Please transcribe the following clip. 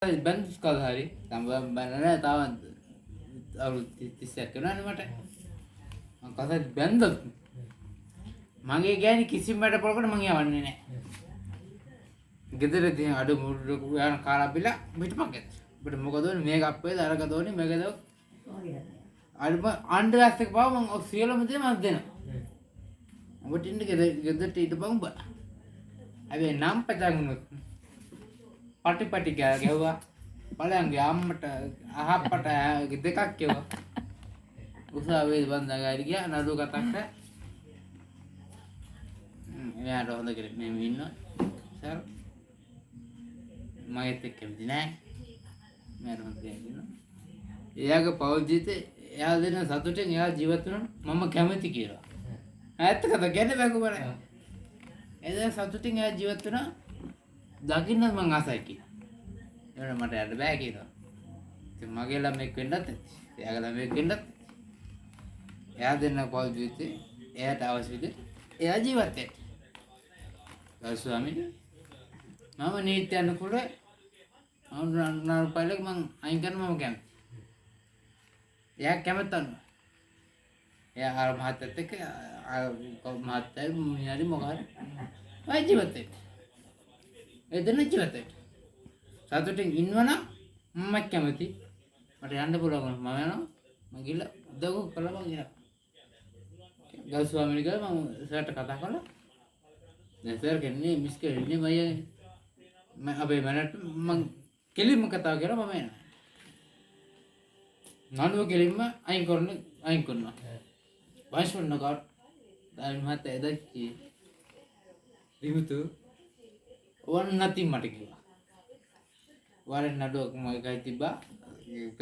බැන්ස් කවදා හරි තම බැලලා තව අවුරුදු 30ක් වෙනවනේ මට. මම කවදාවත් බැන්දොත් මගේ ගෑණි කිසිම වැඩ පොලකට මං යවන්නේ නැහැ. ගෙදරදී අඩු මුඩු යන කාලා බිලා පිටපක්කෙත්. අපිට මොකද ඕනේ මේක අප්පේද අරක දෝනේ මේකද අඩුම අන්ඩර්ස් එක පාව මං සියලුම දේ මම දෙනවා. ඔබට ඉන්න ගෙදරට ඉඳපන් උඹ. හැබැයි නම් පටගුණොත් පටි ගැව්වා. බලයන්ගේ අම්මට අහප්පට දෙකක් කෙවුවා. උසාවියේ බන්දාගාරි ගියා නඩුව කතාක්ට. එයාට හොඳ කෙනෙක් මේ ඉන්නවා. සර් මගෙත් එක්ක කැමති නෑ. මම හොඳ කෙනෙක් ඉන්නවා. එයාගේ පෞල් ජීවිතේ එයා දෙන සතුටෙන් එයා ජීවත් වෙනවා මම කැමති කියලා. ඇත්ත කතා කියන්නේ බැංකු බලන්න. එදා සතුටින් එයා ජීවත් වෙනවා දකින්න මං ආසයි කියලා. ඒකට මට යන්න බෑ කියනවා. ඉතින් මගේ ළමෙක් වෙන්නත් ඇති. එයාගේ ළමෙක් වෙන්නත් ඇති. එයා දෙන්න පෞල් ජීවිතේ එයාට අවශ්‍ය විදිහට එයා ජීවත් වෙන්න. ගල් ස්වාමීනි මම නීති අනුකූල රුපියලක් මං අයින් කරන මම කැමති. එයා කැමති අන්න. එයා අර මහත්තයත් එක්ක මහත්තයයි මිනිහරි මොකහරි අය ජීවත් වෙන්න. ඒ දෙන්න ජීවත් වෙන්න. සතුටින් ඉන්නවනම් මම කැමති. මට යන්න පුළුවන් මම යනවා. මම ගිහලා උදව් කළා මම යනවා. ගල් ස්වාමීනි කියලා මම සර්ට කතා කළා. දැන් සර් කියන්නේ මිස් කරන්නේ මම අපේ මනට මං කෙලින්ම කතා කරලා මම එනවා. නඩුව කෙලින්ම අයින් කරනවා. වයිස්වන්න කාට දැන් මහත් එදච්චි දිමුතු වන් නැති මට කිව්වා. වරෙන් නඩුවක් මගේ ගයි තිබ්බා. ඒක